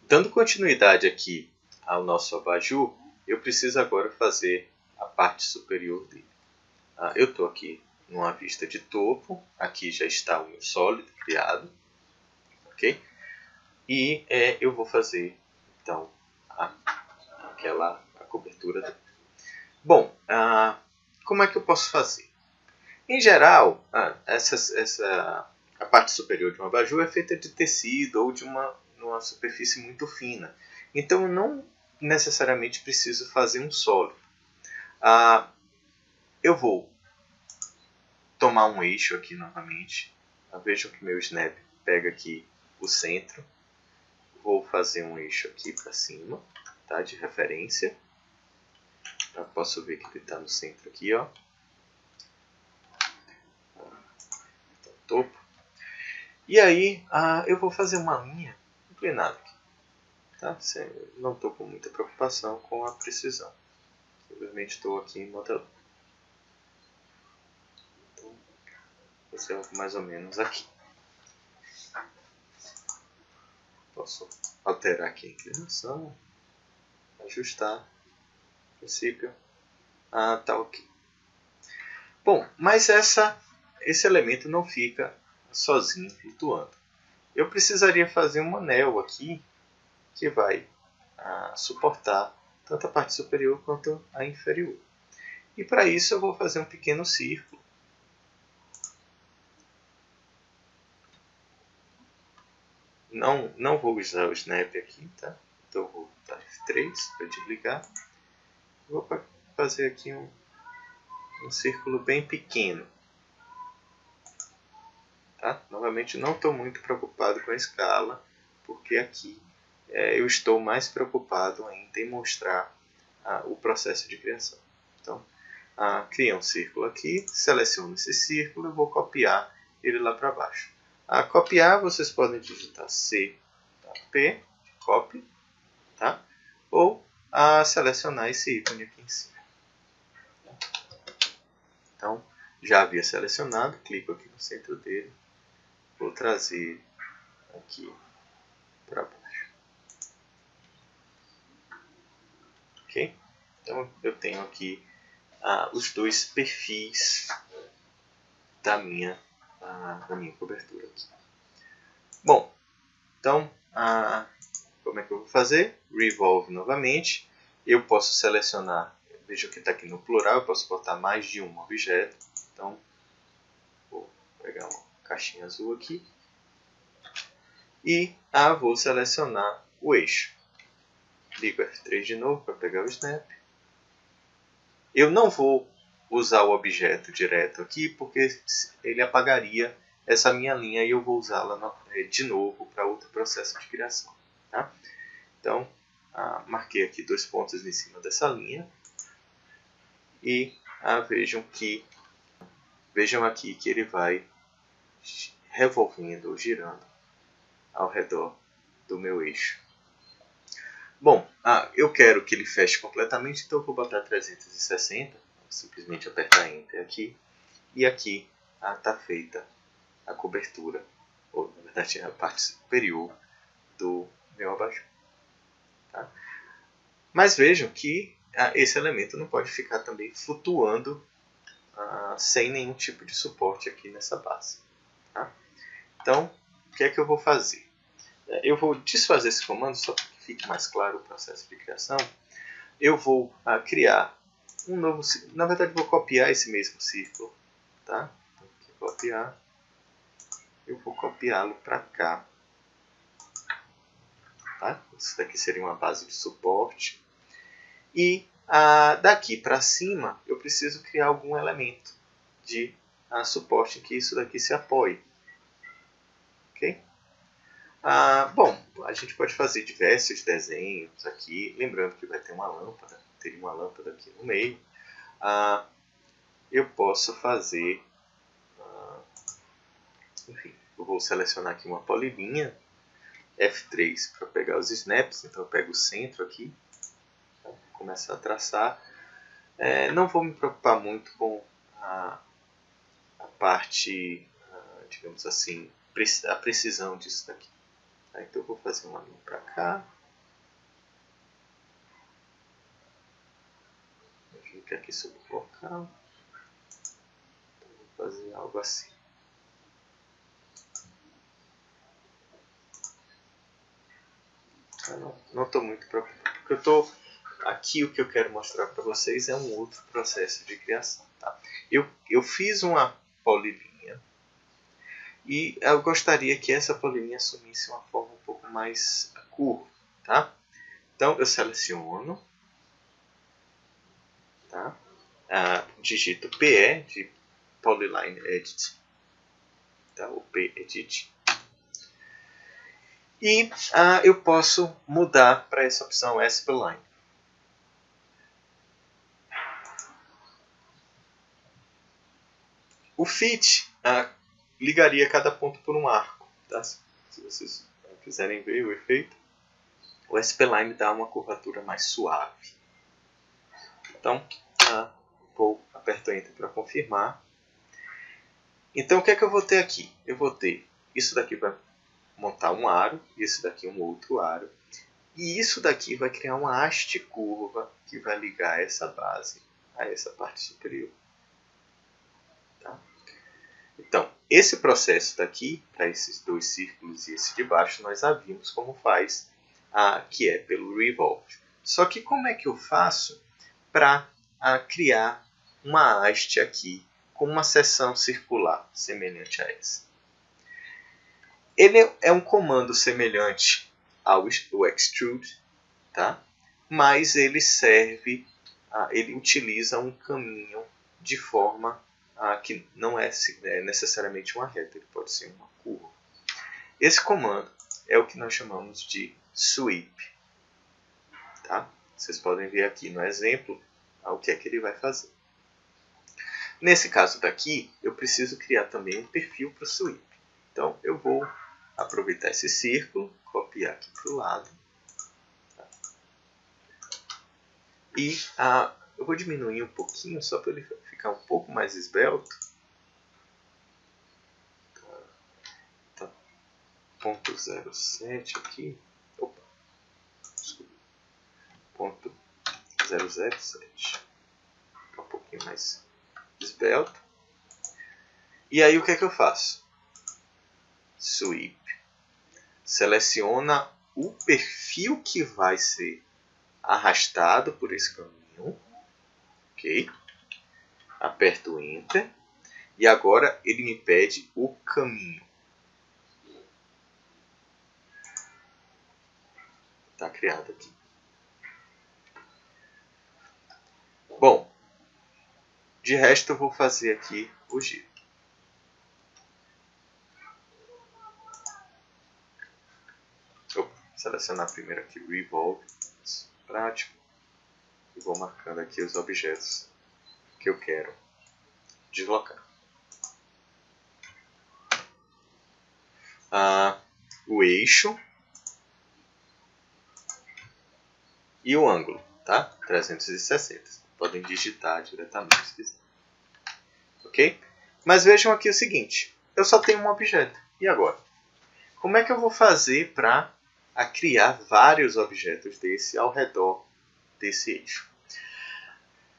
Dando continuidade aqui ao nosso abajur, eu preciso agora fazer a parte superior dele. Eu estou aqui numa vista de topo, aqui já está o meu sólido criado, ok? E eu vou fazer então a cobertura dele. Bom, como é que eu posso fazer? Em geral, a parte superior de um abajur é feita de tecido ou de uma superfície muito fina. Então eu não necessariamente preciso fazer um sólido. Eu vou tomar um eixo aqui novamente. Vejam que meu snap pega aqui o centro. Vou fazer um eixo aqui para cima, tá? De referência. Eu posso ver que ele está no centro aqui, ó. Topo. E aí eu vou fazer uma linha inclinada aqui. Tá? Não estou com muita preocupação com a precisão. Simplesmente estou aqui modelando. Então, vou fazer algo mais ou menos aqui. Posso alterar aqui a inclinação, ajustar, no princípio, tá ok. Bom, mas esse elemento não fica sozinho flutuando. Eu precisaria fazer um anel aqui que vai suportar tanto a parte superior quanto a inferior. E para isso eu vou fazer um pequeno círculo. Não vou usar o snap aqui, tá? Então eu vou botar F3 para desligar. Vou fazer aqui um círculo bem pequeno. Tá? Novamente, não estou muito preocupado com a escala, porque aqui eu estou mais preocupado em demonstrar o processo de criação. Então, cria um círculo aqui, seleciono esse círculo e vou copiar ele lá para baixo. Copiar, vocês podem digitar C, P, copy, tá? Ou selecionar esse ícone aqui em cima. Então, já havia selecionado, clico aqui no centro dele, vou trazer aqui para baixo. Ok? Então, eu tenho aqui os dois perfis da minha cobertura aqui. Bom, então, como é que eu vou fazer? Revolve novamente. Eu posso selecionar, veja que está aqui no plural, eu posso botar mais de um objeto. Então, vou pegar uma caixinha azul aqui. E vou selecionar o eixo. Ligo F3 de novo para pegar o snap. Eu não vou usar o objeto direto aqui, porque ele apagaria essa minha linha e eu vou usá-la de novo para outro processo de criação. Tá? Então, marquei aqui 2 pontos em cima dessa linha e vejam aqui que ele vai revolvendo ou girando ao redor do meu eixo. Bom, eu quero que ele feche completamente, então eu vou botar 360, simplesmente apertar Enter aqui, e aqui está feita a cobertura, ou na verdade a parte superior do meu abajur. Tá? Mas vejam que esse elemento não pode ficar também flutuando sem nenhum tipo de suporte aqui nessa base. Tá? Então, o que é que eu vou fazer? Eu vou desfazer esse comando só para que fique mais claro o processo de criação. Eu vou criar um novo círculo. Na verdade, vou copiar esse mesmo círculo. Tá? Então, aqui, copiar. Eu vou copiá-lo para cá. Tá? Isso daqui seria uma base de suporte. E daqui para cima, eu preciso criar algum elemento de suporte em que isso daqui se apoie. Ok? Bom, a gente pode fazer diversos desenhos aqui, lembrando que vai ter uma lâmpada, teria uma lâmpada aqui no meio. Eu posso fazer, enfim, eu vou selecionar aqui uma polilinha, F3 para pegar os snaps, então eu pego o centro aqui, tá? Começar a traçar. Não vou me preocupar muito com a parte, digamos assim, a precisão disso daqui. Então eu vou fazer uma linha para cá. Fica aqui sobre o local. Então, vou fazer algo assim. Eu não estou muito preocupado, porque aqui o que eu quero mostrar para vocês é um outro processo de criação. Tá? Eu fiz uma polilinha e eu gostaria que essa polilinha assumisse uma forma um pouco mais curva. Tá? Então eu seleciono, tá? Digito PE de Polyline Edit, tá? O P-Edit. E eu posso mudar para essa opção S-Spline. O Fit ligaria cada ponto por um arco. Tá? Se vocês quiserem ver o efeito, o S-Spline dá uma curvatura mais suave. Então, aperto Enter para confirmar. Então, o que é que eu vou ter aqui? Eu vou ter isso daqui vai montar um aro, isso daqui um outro aro. E isso daqui vai criar uma haste curva que vai ligar essa base a essa parte superior. Tá? Então, esse processo daqui, para esses dois círculos e esse de baixo, nós já vimos como faz, que é pelo Revolve. Só que como é que eu faço para criar uma haste aqui com uma seção circular semelhante a essa? Ele é um comando semelhante ao Extrude, tá? Mas ele ele utiliza um caminho de forma que não é necessariamente uma reta, ele pode ser uma curva. Esse comando é o que nós chamamos de sweep. Tá? Vocês podem ver aqui no exemplo o que é que ele vai fazer. Nesse caso daqui, eu preciso criar também um perfil para o sweep. Então, eu vou aproveitar esse círculo, copiar aqui para o lado. Tá? E eu vou diminuir um pouquinho, só para ele ficar um pouco mais esbelto. Tá. Ponto 07 aqui. Opa. Desculpa. Ponto 007. Ficar um pouquinho mais esbelto. E aí o que é que eu faço? Sweep. Seleciona o perfil que vai ser arrastado por esse caminho. Ok? Aperto Enter. E agora ele me pede o caminho. Está criado aqui. Bom, de resto eu vou fazer aqui o giro. Vou selecionar primeiro aqui o Revolve, prático, e vou marcando aqui os objetos que eu quero deslocar. O eixo e o ângulo, tá? 360. Podem digitar diretamente se quiser. Ok? Mas vejam aqui o seguinte, eu só tenho um objeto. E agora? Como é que eu vou fazer para criar vários objetos desse ao redor desse eixo?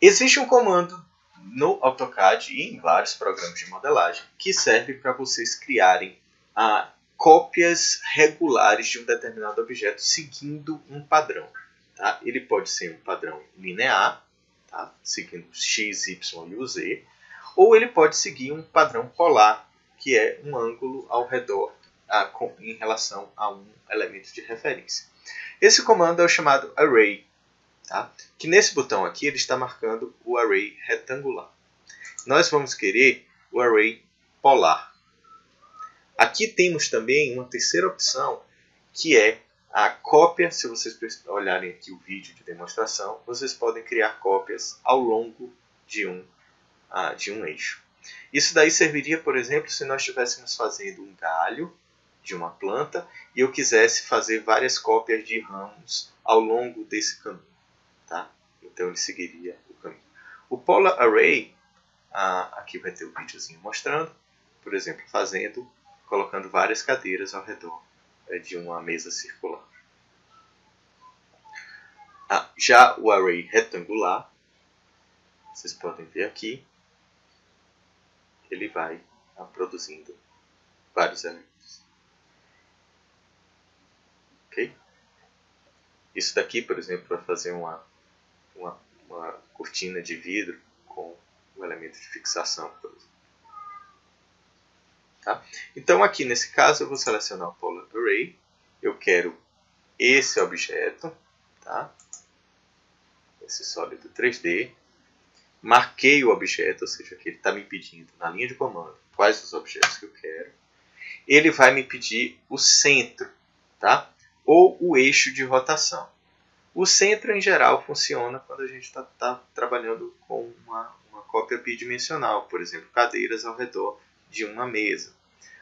Existe um comando no AutoCAD e em vários programas de modelagem que serve para vocês criarem cópias regulares de um determinado objeto seguindo um padrão. Tá? Ele pode ser um padrão linear, tá? Seguindo X, Y e o Z, ou ele pode seguir um padrão polar, que é um ângulo ao redor em relação a um elemento de referência. Esse comando é o chamado Array, tá? Que nesse botão aqui ele está marcando o Array retangular. Nós vamos querer o Array polar. Aqui temos também uma terceira opção, que é a cópia. Se vocês olharem aqui o vídeo de demonstração, vocês podem criar cópias ao longo de um eixo. Isso daí serviria, por exemplo, se nós estivéssemos fazendo um galho de uma planta e eu quisesse fazer várias cópias de ramos ao longo desse caminho. Tá? Então ele seguiria o caminho. O Polar Array, aqui vai ter um videozinho mostrando, por exemplo, colocando várias cadeiras ao redor de uma mesa circular. Já o array retangular, vocês podem ver aqui, ele vai produzindo vários elementos. Ok? Isso daqui, por exemplo, vai fazer uma cortina de vidro com um elemento de fixação, por exemplo. Tá? Então aqui nesse caso eu vou selecionar o Polar Array. Eu quero esse objeto, tá? Esse sólido 3D. Marquei o objeto, ou seja, que ele está me pedindo na linha de comando quais os objetos que eu quero. Ele vai me pedir o centro, tá? Ou o eixo de rotação. O centro, em geral, funciona quando a gente está trabalhando com uma cópia bidimensional, por exemplo, cadeiras ao redor de uma mesa.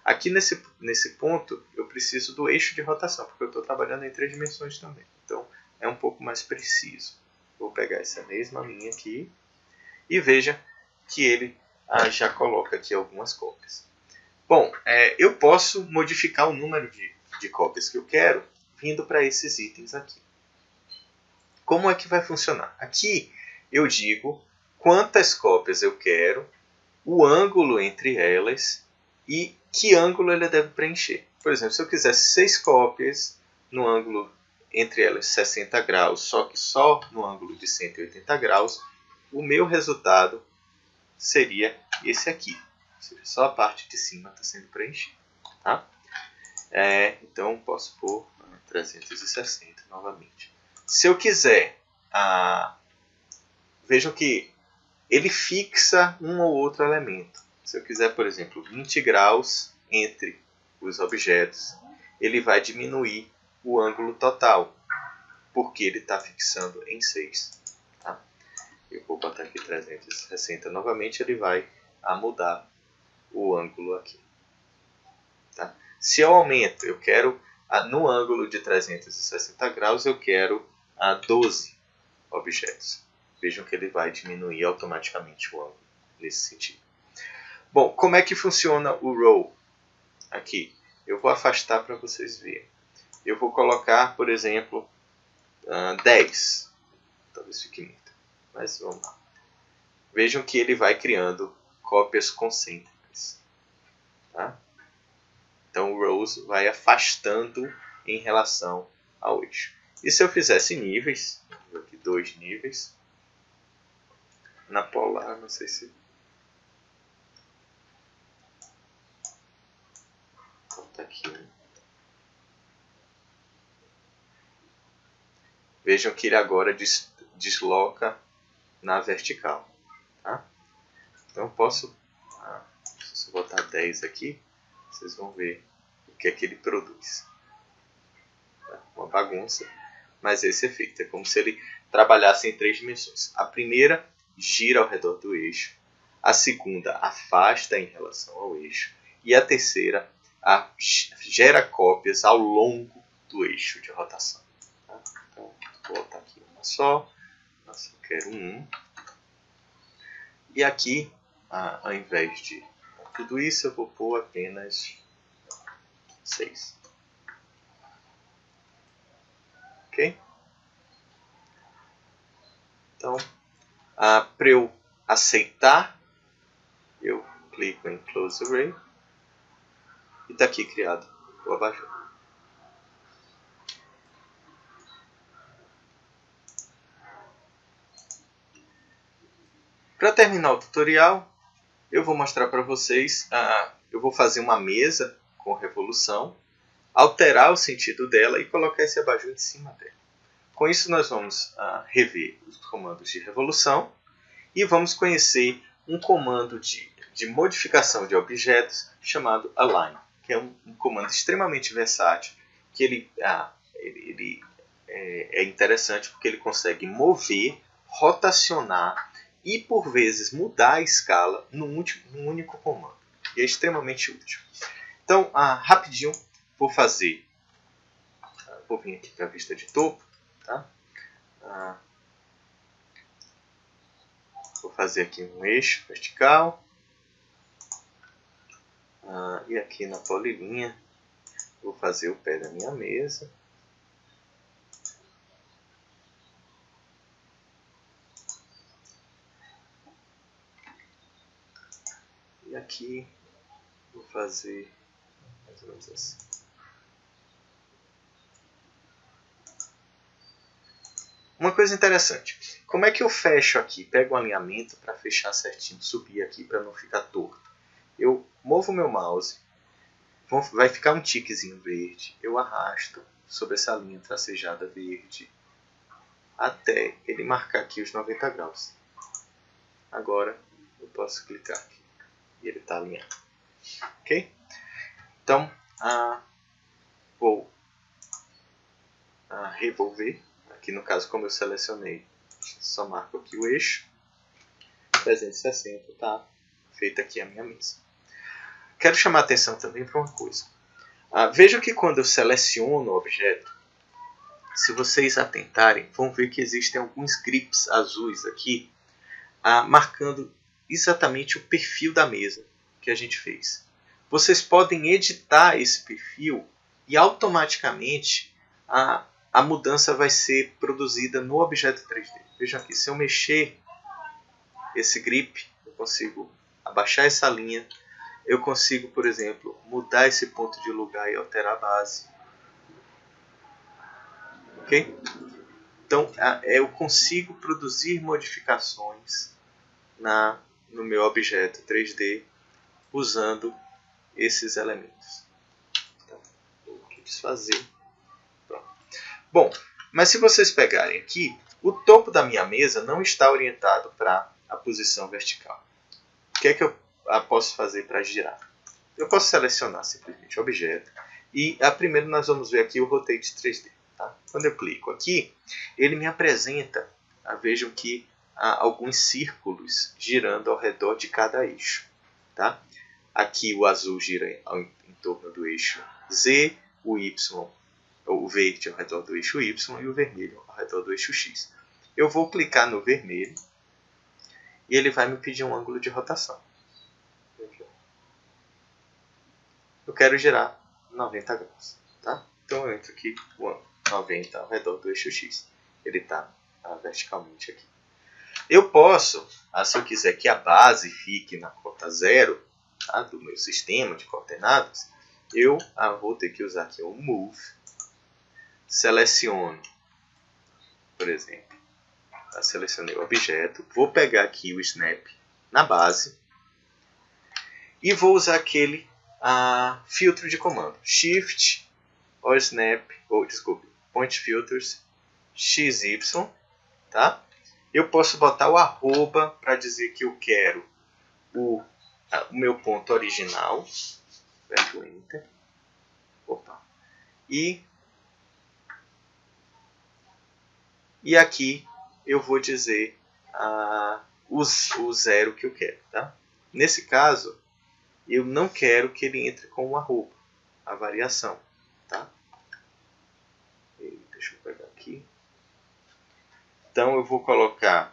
Aqui nesse ponto, eu preciso do eixo de rotação, porque eu estou trabalhando em 3 dimensões também. Então, é um pouco mais preciso. Vou pegar essa mesma linha aqui e veja que ele já coloca aqui algumas cópias. Bom, eu posso modificar o número de cópias que eu quero vindo para esses itens aqui. Como é que vai funcionar? Aqui eu digo quantas cópias eu quero, o ângulo entre elas e que ângulo ele deve preencher. Por exemplo, se eu quisesse 6 cópias no ângulo entre elas 60 graus, só que só no ângulo de 180 graus, o meu resultado seria esse aqui. Ou seja, só a parte de cima está sendo preenchida. Tá? Então, posso pôr 360 novamente. Se eu quiser, vejam que ele fixa um ou outro elemento. Se eu quiser, por exemplo, 20 graus entre os objetos, ele vai diminuir o ângulo total, porque ele está fixando em 6. Tá? Eu vou botar aqui 360 novamente, ele vai mudar o ângulo aqui. Tá? Se eu aumento, eu quero, no ângulo de 360 graus, eu quero 12 objetos. Vejam que ele vai diminuir automaticamente o ângulo nesse sentido. Bom, como é que funciona o roll aqui? Eu vou afastar para vocês verem. Eu vou colocar, por exemplo, 10. Talvez fique muito, mas vamos lá. Vejam que ele vai criando cópias concêntricas. Tá? Então o rows vai afastando em relação ao eixo. E se eu fizesse níveis, vou aqui 2 níveis, na polar, não sei se... Tá aqui. Vejam que ele agora desloca na vertical. Tá? Então eu posso, se eu botar 10 aqui, vocês vão ver o que é que ele produz. Uma bagunça, mas esse efeito é como se ele trabalhasse em 3 dimensões. A primeira gira ao redor do eixo, a segunda afasta em relação ao eixo e a terceira gera cópias ao longo do eixo de rotação. Tá? Então, vou botar aqui uma só. Nossa, eu quero 1. E aqui, ao invés de tudo isso, eu vou pôr apenas 6. Ok? Então, para eu aceitar, eu clico em Close Array e está aqui criado o abajur. Para terminar o tutorial, eu vou mostrar para vocês, eu vou fazer uma mesa com revolução, alterar o sentido dela e colocar esse abajur em cima dela. Com isso nós vamos rever os comandos de revolução e vamos conhecer um comando de modificação de objetos chamado Align, que é um comando extremamente versátil, que ele é interessante porque ele consegue mover, rotacionar e, por vezes, mudar a escala num único comando. E é extremamente útil. Então, rapidinho, vou vir aqui para a vista de topo. Tá? Vou fazer aqui um eixo vertical. E aqui na polilinha, Vou fazer o pé da minha mesa. E aqui vou fazer mais ou menos assim. Uma coisa interessante, como é que eu fecho aqui? Pego um alinhamento para fechar certinho, subir aqui para não ficar torto. Eu movo meu mouse, vai ficar um tiquezinho verde, eu arrasto sobre essa linha tracejada verde até ele marcar aqui os 90 graus. Agora eu posso clicar aqui e ele está alinhado. Ok? Então, vou revolver. Aqui no caso, como eu selecionei, só marco aqui o eixo. 360, tá? Feita aqui a minha mesa. Quero chamar a atenção também para uma coisa. Veja que quando eu seleciono o objeto, se vocês atentarem, vão ver que existem alguns grips azuis aqui, marcando exatamente o perfil da mesa que a gente fez. Vocês podem editar esse perfil e automaticamente a mudança vai ser produzida no objeto 3D. Vejam aqui, se eu mexer esse grip, eu consigo abaixar essa linha, eu consigo, por exemplo, mudar esse ponto de lugar e alterar a base. Ok? Então, eu consigo produzir modificações no meu objeto 3D usando esses elementos. Então, vou aqui desfazer. Pronto. Bom, mas se vocês pegarem aqui, o topo da minha mesa não está orientado para a posição vertical. O que é que eu posso fazer para girar? Eu posso selecionar simplesmente o objeto e primeiro nós vamos ver aqui o Rotate 3D. Tá? Quando eu clico aqui, ele me apresenta, vejam que há alguns círculos girando ao redor de cada eixo. Tá? Aqui o azul gira em torno do eixo Z, o Y, o verde ao redor do eixo Y e o vermelho ao redor do eixo X. Eu vou clicar no vermelho e ele vai me pedir um ângulo de rotação. Eu quero girar 90 graus. Tá? Então eu entro aqui o ângulo 90 ao redor do eixo X. Ele está verticalmente aqui. Eu posso, se eu quiser que a base fique na cota 0, tá, do meu sistema de coordenadas, eu vou ter que usar aqui o Move. Seleciono, por exemplo, selecionei o objeto, vou pegar aqui o Snap na base e vou usar aquele filtro de comando, Shift ou Snap, Point Filters XY, tá? Eu posso botar o arroba para dizer que eu quero o meu ponto original, aperto Enter, e aqui eu vou dizer o zero que eu quero. Tá? Nesse caso, eu não quero que ele entre com o arroba, a variação. Tá? Deixa eu pegar aqui. Então eu vou colocar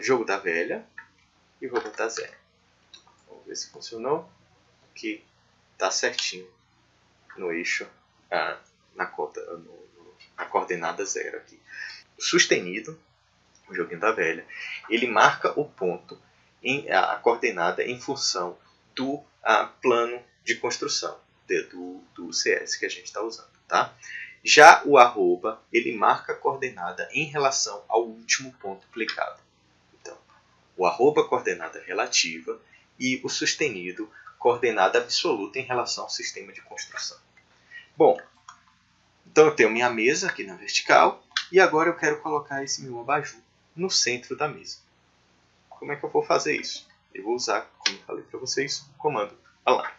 jogo da velha e vou botar 0. Vamos ver se funcionou. Aqui está certinho no eixo, na coordenada 0 aqui. O sustenido, o joguinho da velha, ele marca o ponto, a coordenada em função do plano de construção do CS que a gente está usando. Tá? Já o arroba, ele marca a coordenada em relação ao último ponto clicado. Então, o arroba coordenada relativa e o sustenido coordenada absoluta em relação ao sistema de construção. Bom, então eu tenho minha mesa aqui na vertical e agora eu quero colocar esse meu abajur no centro da mesa. Como é que eu vou fazer isso? Eu vou usar, como eu falei para vocês, o comando Align.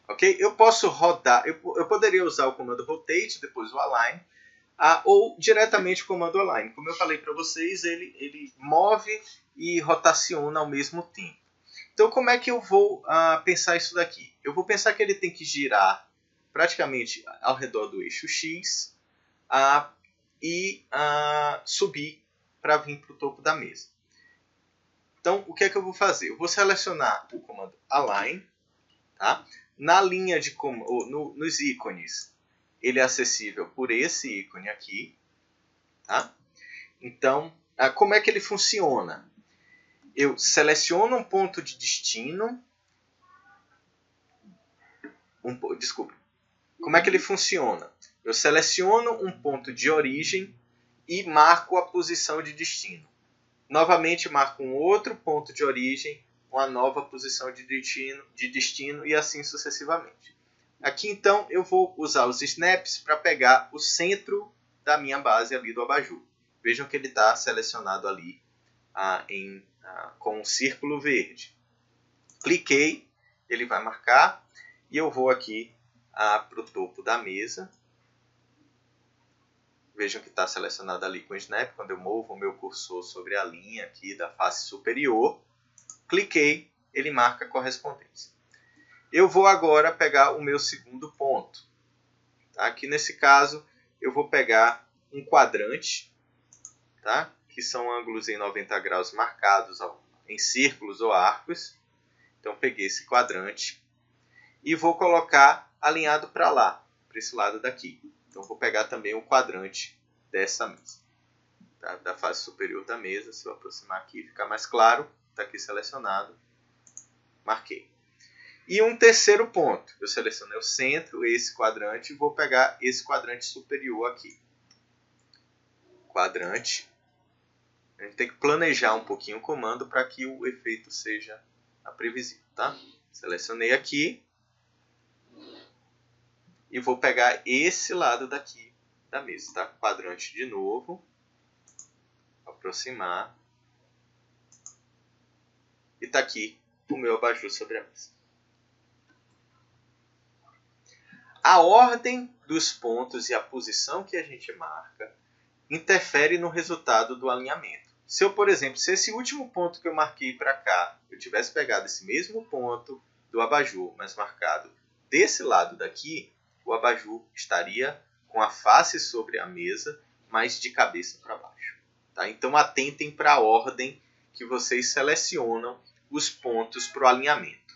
Ok? Eu posso rodar, eu poderia usar o comando Rotate, depois o Align, ou diretamente o comando Align. Como eu falei para vocês, ele move e rotaciona ao mesmo tempo. Então, como é que eu vou pensar isso daqui? Eu vou pensar que ele tem que girar praticamente ao redor do eixo X e subir para vir para o topo da mesa. Então, o que é que eu vou fazer? Eu vou selecionar o comando Align, tá? Na linha de nos ícones, ele é acessível por esse ícone aqui. Tá? Então, como é que ele funciona? Eu seleciono um ponto de destino. Desculpa. Como é que ele funciona? Eu seleciono um ponto de origem e marco a posição de destino. Novamente, marco um outro ponto de origem, uma nova posição de destino e assim sucessivamente. Aqui, então, eu vou usar os snaps para pegar o centro da minha base ali do abajur. Vejam que ele está selecionado ali com um círculo verde. Cliquei, ele vai marcar e eu vou aqui para o topo da mesa. Vejam que está selecionado ali com o Snap. Quando eu movo o meu cursor sobre a linha aqui da face superior, cliquei, ele marca a correspondência. Eu vou agora pegar o meu segundo ponto. Tá? Aqui nesse caso, eu vou pegar um quadrante, tá? Que são ângulos em 90 graus marcados em círculos ou arcos. Então, peguei esse quadrante e vou colocar alinhado para lá, para esse lado daqui. Então, vou pegar também o quadrante dessa mesa, tá? Da face superior da mesa. Se eu aproximar aqui, fica mais claro. Está aqui selecionado. Marquei. E um terceiro ponto. Eu selecionei o centro, esse quadrante, e vou pegar esse quadrante superior aqui. Quadrante. A gente tem que planejar um pouquinho o comando para que o efeito seja previsível. Tá? Selecionei aqui. E vou pegar esse lado daqui da mesa. Tá? Quadrante de novo. Aproximar. E está aqui o meu abajur sobre a mesa. A ordem dos pontos e a posição que a gente marca interfere no resultado do alinhamento. Se eu, por exemplo, se esse último ponto que eu marquei para cá, eu tivesse pegado esse mesmo ponto do abajur, mas marcado desse lado daqui, o abajur estaria com a face sobre a mesa, mas de cabeça para baixo. Tá? Então, atentem para a ordem que vocês selecionam os pontos para o alinhamento.